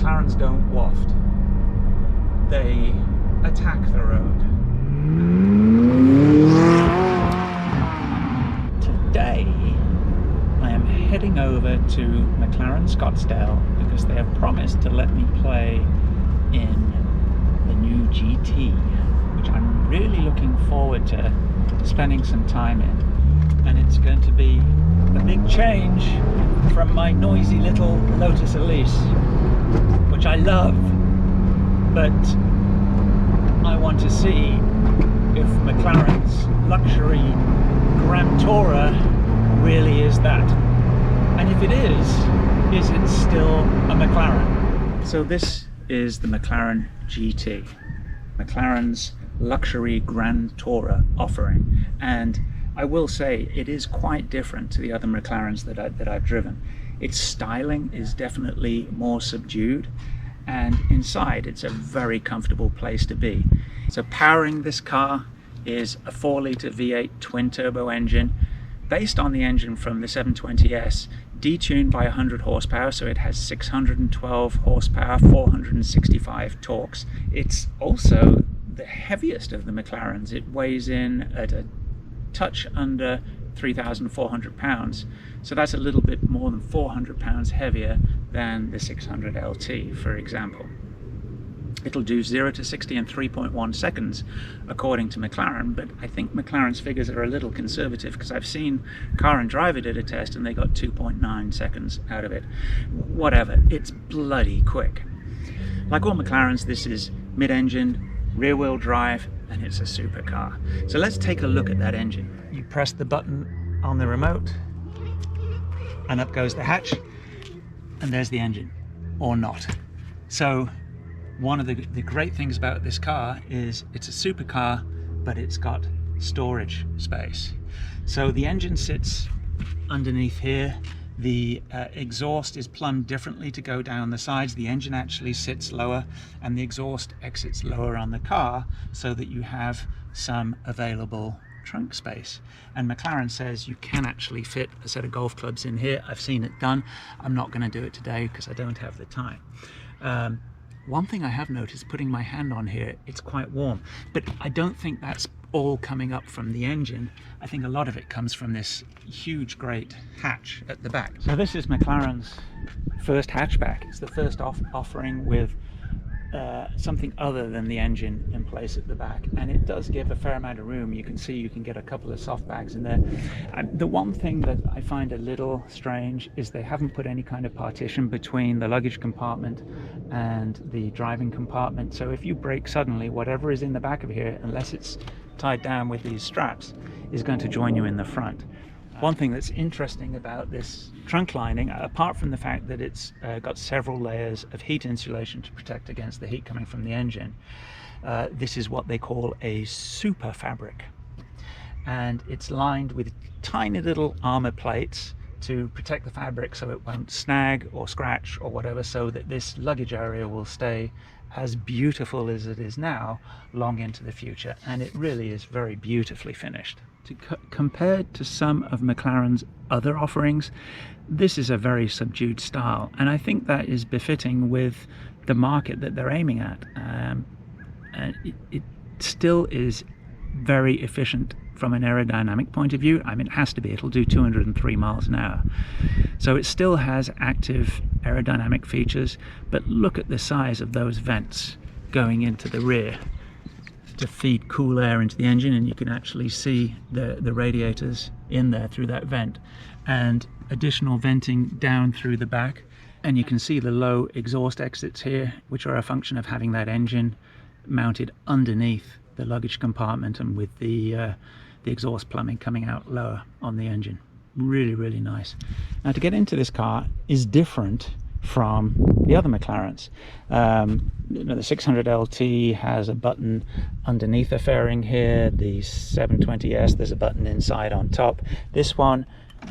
McLarens don't waft. They attack the road. Today, I am heading over to McLaren Scottsdale because they have promised to let me play in the new GT, which I'm really looking forward to spending some time in. And it's going to be a big change from my noisy little Lotus Elise, which I love, but I want to see if McLaren's luxury Grand Tourer really is that. And if it is it still a McLaren? So this is the McLaren GT, McLaren's luxury Grand Tourer offering, and I will say it is quite different to the other McLarens that I've driven. Its styling is definitely more subdued, and inside it's a very comfortable place to be. So powering this car is a 4-litre V8 twin-turbo engine based on the engine from the 720S, detuned by 100 horsepower, so it has 612 horsepower, 465 torques. It's also the heaviest of the McLarens. It weighs in at a touch under 3,400 pounds, so that's a little bit more than 400 pounds heavier than the 600 LT, for example. It'll do 0 to 60 in 3.1 seconds according to McLaren, but I think McLaren's figures are a little conservative because I've seen Car and Driver did a test and they got 2.9 seconds out of it. Whatever, it's bloody quick. Like all McLarens, this is mid-engine, rear-wheel drive, and it's a supercar. So let's take a look at that engine. You press the button on the remote and up goes the hatch, and there's the engine, or not. So one of the great things about this car is it's a supercar, but it's got storage space. So the engine sits underneath here. The exhaust is plumbed differently to go down the sides. The engine actually sits lower and the exhaust exits lower on the car so that you have some available trunk space. And McLaren says you can actually fit a set of golf clubs in here. I've seen it done. I'm not going to do it today because I don't have the time. One thing I have noticed, putting my hand on here, it's quite warm, but I don't think that's all coming up from the engine. I think a lot of it comes from this huge great hatch at the back. So this is McLaren's first hatchback. It's the first offering with something other than the engine in place at the back, and it does give a fair amount of room. You can see you can get a couple of soft bags in there. The one thing that I find a little strange is they haven't put any kind of partition between the luggage compartment and the driving compartment, so if you brake suddenly, whatever is in the back of here, unless it's tied down with these straps, is going to join you in the front. One thing that's interesting about this trunk lining, apart from the fact that it's got several layers of heat insulation to protect against the heat coming from the engine, this is what they call a super fabric, and it's lined with tiny little armor plates to protect the fabric so it won't snag or scratch or whatever, so that this luggage area will stay as beautiful as it is now long into the future. And it really is very beautifully finished. Compared to some of McLaren's other offerings, this is a very subdued style, and I think that is befitting with the market that they're aiming at. And it still is very efficient from an aerodynamic point of view. I mean, it has to be. It'll do 203 miles an hour. So it still has active aerodynamic features, but look at the size of those vents going into the rear to feed cool air into the engine, and you can actually see the radiators in there through that vent, and additional venting down through the back, and you can see the low exhaust exits here, which are a function of having that engine mounted underneath the luggage compartment and with the exhaust plumbing coming out lower on the engine. Really, really nice. Now, to get into this car is different from the other McLarens. The 600 LT has a button underneath the fairing here. The 720S, there's a button inside on top. This one,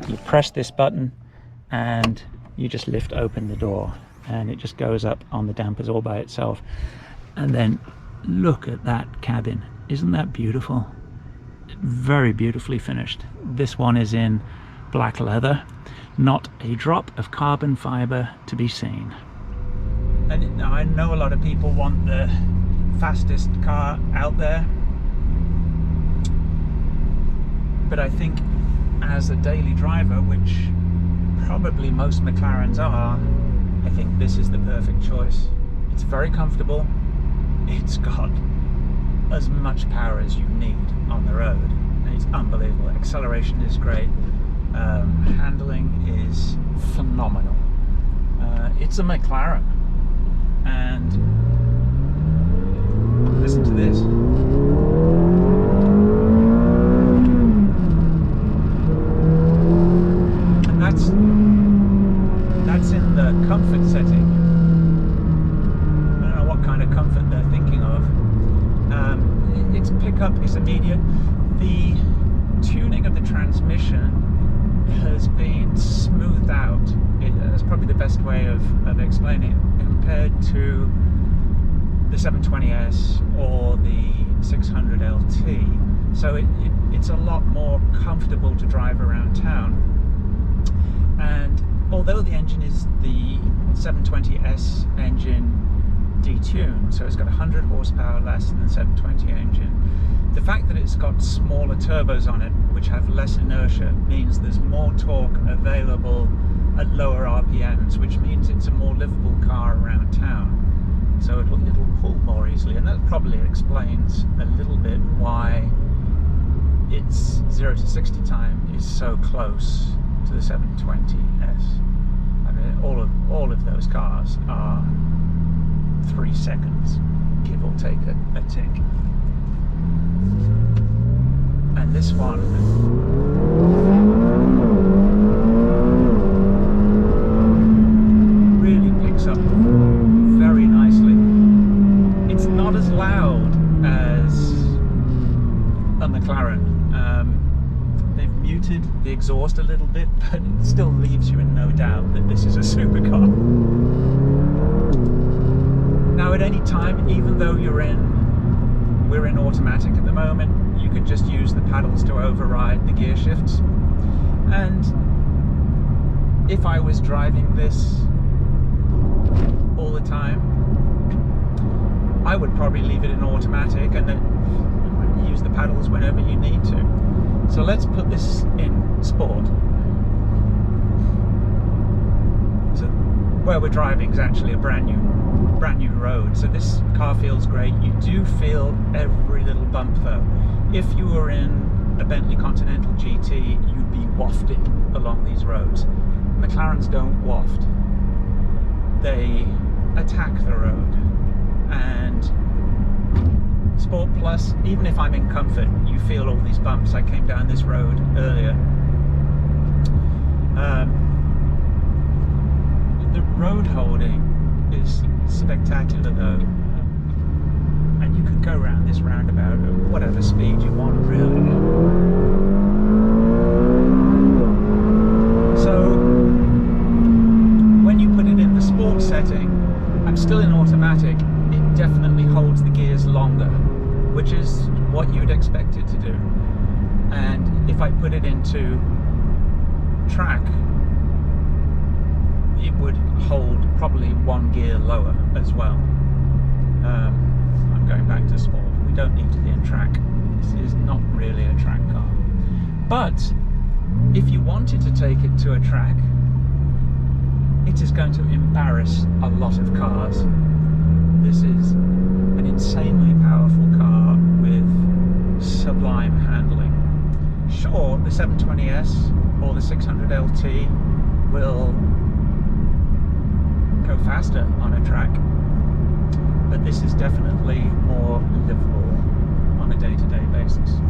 you press this button and you just lift open the door and it just goes up on the dampers all by itself. And then look at that cabin. Isn't that beautiful? Very beautifully finished. This one is in black leather. Not a drop of carbon fiber to be seen. And I know a lot of people want the fastest car out there, but I think as a daily driver, which probably most McLarens are, I think this is the perfect choice. It's very comfortable. It's got as much power as you need on the road. It's unbelievable. Acceleration is great. Handling is phenomenal. It's a McLaren, and listen to this. And that's in the comfort setting. I don't know what kind of comfort they're thinking of. Its pickup is immediate. The tuning of the transmission has been smoothed out. That's probably the best way of explaining it, compared to the 720S or the 600 LT. So it's a lot more comfortable to drive around town. And although the engine is the 720S engine detuned, so it's got 100 horsepower less than the 720 engine, the fact that it's got smaller turbos on it, which have less inertia, means there's more torque available at lower RPMs, which means it's a more livable car around town. So it'll pull more easily, and that probably explains a little bit why its 0 to 60 time is so close to the 720S. I mean, all of those cars are 3 seconds, give or take a tick. And this one really picks up very nicely. It's not as loud as a McLaren. They've muted the exhaust a little bit, but it still leaves you in no doubt that this is a supercar. Now at any time, even though we're in automatic at the moment, you can just use the paddles to override the gear shifts. And if I was driving this all the time, I would probably leave it in automatic and then use the paddles whenever you need to. So let's put this in sport. So where we're driving is actually a brand new road, so this car feels great. You do feel every little bump though. If you were in a Bentley Continental GT, you'd be wafting along these roads. McLarens don't waft. They attack the road. And Sport Plus, even if I'm in comfort, you feel all these bumps. I came down this road earlier. The road holding is spectacular though, and you could go around this roundabout at whatever speed you want, really. So when you put it in the sport setting, I'm still in automatic, it definitely holds the gears longer, which is what you'd expect it to do. And if I put it into track, it would hold probably 1 gear lower as well. I'm going back to sport. We don't need to be in track. This is not really a track car. But if you wanted to take it to a track, it is going to embarrass a lot of cars. This is an insanely powerful car with sublime handling. Sure, the 720S or the 600 LT will go faster on a track, but this is definitely more livable on a day-to-day basis.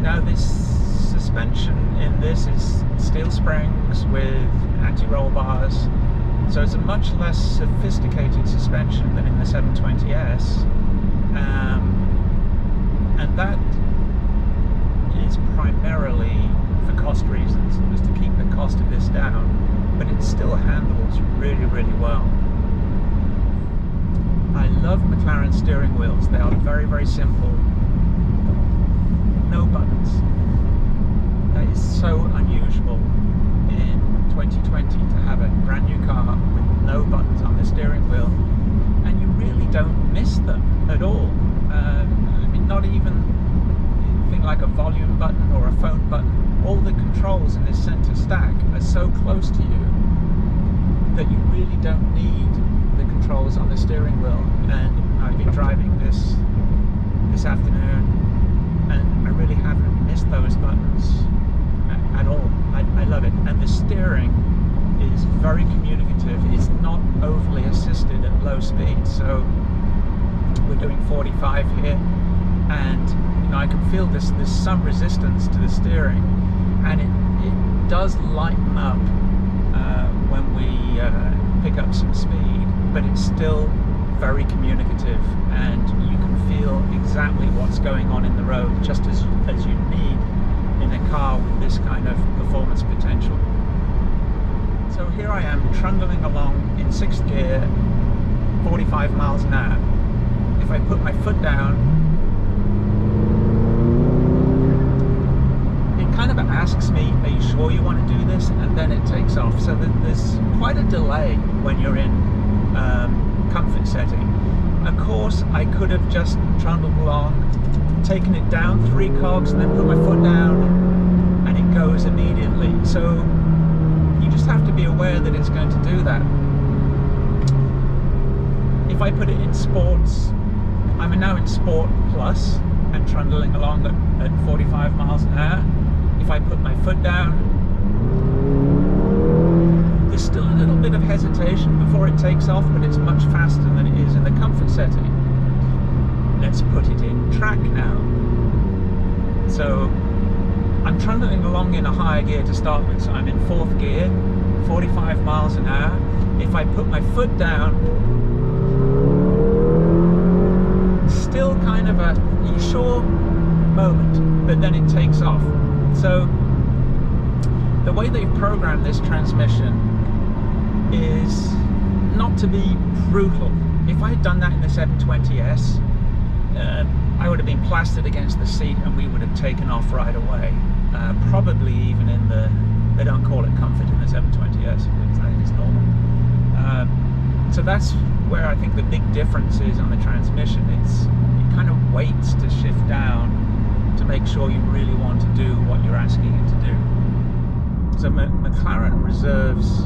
Now this suspension in this is steel springs with anti-roll bars, so it's a much less sophisticated suspension than in the 720S, and that is primarily for cost reasons, just to keep the cost of this down, but it still handles really, really well. I love McLaren steering wheels. They are very, very simple. No buttons. That is so unusual in 2020 to have a brand new car with no buttons on the steering wheel, and you really don't miss them at all. I mean, not even anything like a volume button or a phone button. All the controls in this center stack are so close to you that you really don't need the controls on the steering wheel. And I've been driving this afternoon, and I really haven't missed those buttons at all. I love it. And the steering is very communicative. It's not overly assisted at low speed. So we're doing 45 here, and you know, I can feel there's some resistance to the steering, and it does lighten up when we pick up some speed, but it's still very communicative, and you can feel exactly what's going on in the road, just as you need in a car with this kind of performance potential. So here I am trundling along in 6th gear, 45 miles an hour. If I put my foot down, it kind of asks me, are you sure you want to do this? And then it takes off. So there's quite a delay when you're in comfort setting. Of course, I could have just trundled along, taken it down 3 cogs, and then put my foot down, and it goes immediately. So you just have to be aware that it's going to do that. If I put it in sports, I'm now in Sport Plus and trundling along at 45 miles an hour. If I put my foot down, there's still a little bit of hesitation before it takes off, but it's much faster than it is in the comfort setting. Let's put it in track now. So I'm trundling along in a higher gear to start with, so I'm in 4th gear, 45 miles an hour. If I put my foot down, still kind of a you sure moment, but then it takes off. So the way they've programmed this transmission is not to be brutal. If I had done that in the 720S, I would have been plastered against the seat and we would have taken off right away. Probably even in the, they don't call it comfort in the 720S, it's normal. So that's where I think the big difference is on the transmission. It kind of waits to shift down to make sure you really want to do what you're asking it to do. So McLaren reserves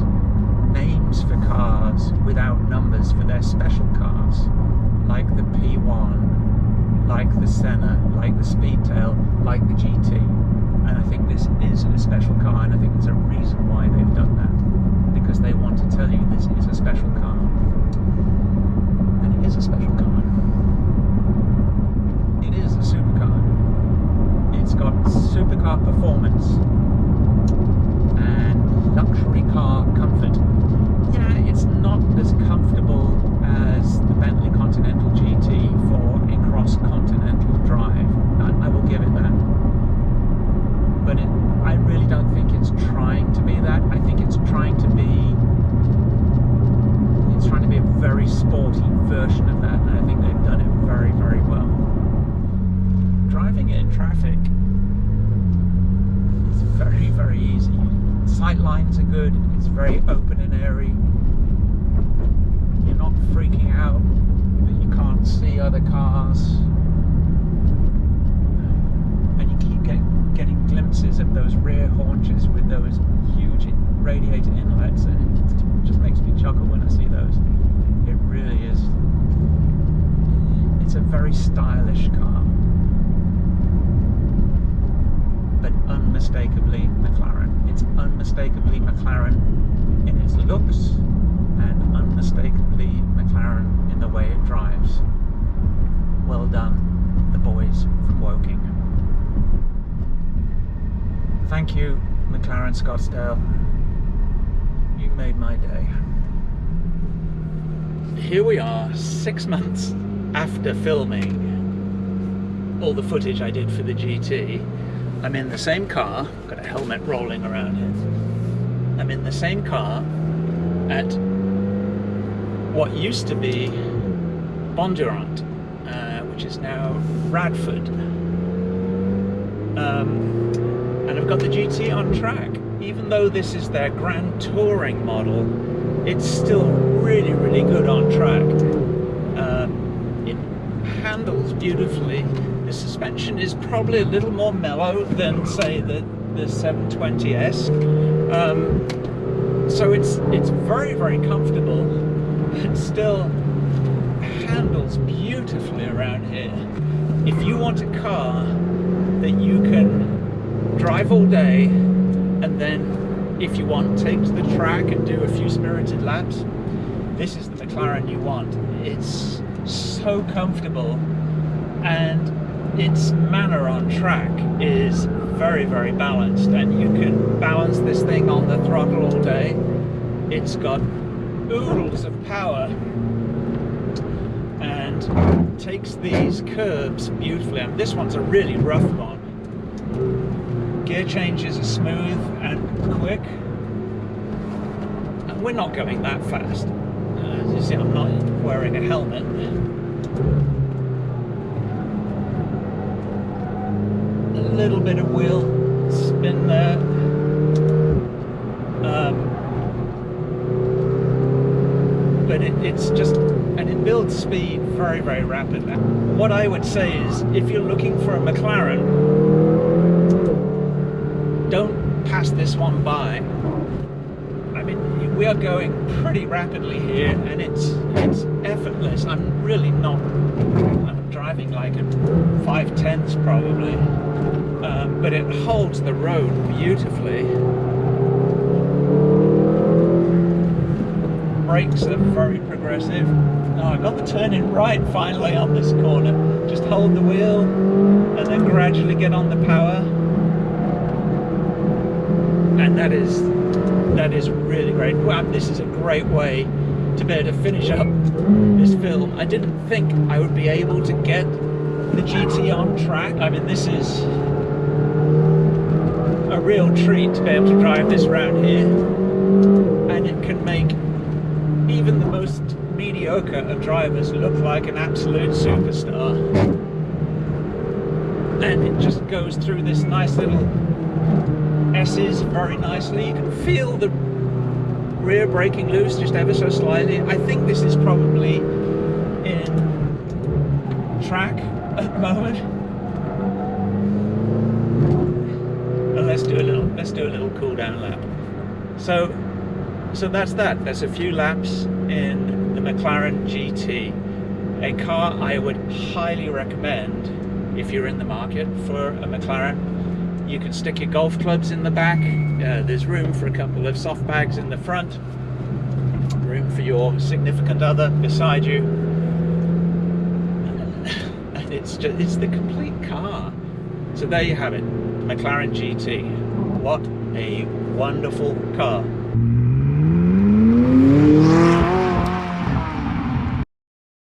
names for cars without numbers for their special cars, like the P1, like the Senna, like the Speedtail, like the GT. And I think this is a special car, and I think there's a reason why they've done that, because they want to tell you this is a special car. And it is a special car. It is a supercar. It's got supercar performance and luxury car comfort. Yeah, it's not as comfortable as the Bentley Continental GT for a cross-continental drive. I will give it that. But I really don't think it's trying to be that. I think it's trying to be a very sporty version of that, and I think they've done it very, very well. Driving it in traffic is very, very easy. Sight lines are good, it's very open and airy. You're not freaking out that you can't see other cars. And you keep getting glimpses of those rear haunches with those huge radiator inlets, and it just makes me chuckle when I see those. It really is. It's a very stylish car, but unmistakably McLaren. It's unmistakably McLaren in its looks, and unmistakably McLaren in the way it drives. Well done, the boys from Woking. Thank you, McLaren Scottsdale. You made my day. Here we are, 6 months after filming all the footage I did for the GT. I'm in the same car, got a helmet rolling around here. I'm in the same car at what used to be Bondurant, which is now Radford. And I've got the GT on track. even though this is their Grand Touring model, it's still really, really good on track. It handles beautifully. The suspension is probably a little more mellow than, say, the 720S. So it's very, very comfortable, and still handles beautifully around here. If you want a car that you can drive all day, and then if you want, take to the track and do a few spirited laps, this is the McLaren you want. It's so comfortable, and its manner on track is very, very balanced, and you can balance this thing on the throttle all day. It's got oodles of power and takes these curves beautifully. And this one's a really rough one. Gear changes are smooth and quick, and we're not going that fast. As you see, I'm not wearing a helmet. A little bit of wheel spin there. But it's just, and it builds speed very, very rapidly. What I would say is, if you're looking for a McLaren, don't pass this one by. I mean, we are going pretty rapidly here, and it's effortless. I'm really not, I'm driving like at 5/10 probably, but it holds the road beautifully. Brakes are very progressive. Oh, I got the turning right finally on this corner. Just hold the wheel and then gradually get on the power. And that is really great. Wow, this is a great way to be able to finish up this film. I didn't think I would be able to get the GT on track. I mean, this is a real treat to be able to drive this around here. And it can make even the most mediocre of drivers look like an absolute superstar. And it just goes through this nice little S's very nicely. You can feel the rear braking loose just ever so slightly. I think this is probably in track at the moment. And let's do a little cool down lap. So that's that. There's a few laps in the McLaren GT, a car I would highly recommend if you're in the market for a McLaren. You can stick your golf clubs in the back. There's room for a couple of soft bags in the front. Room for your significant other beside you. And it's the complete car. So there you have it, McLaren GT. What a wonderful car.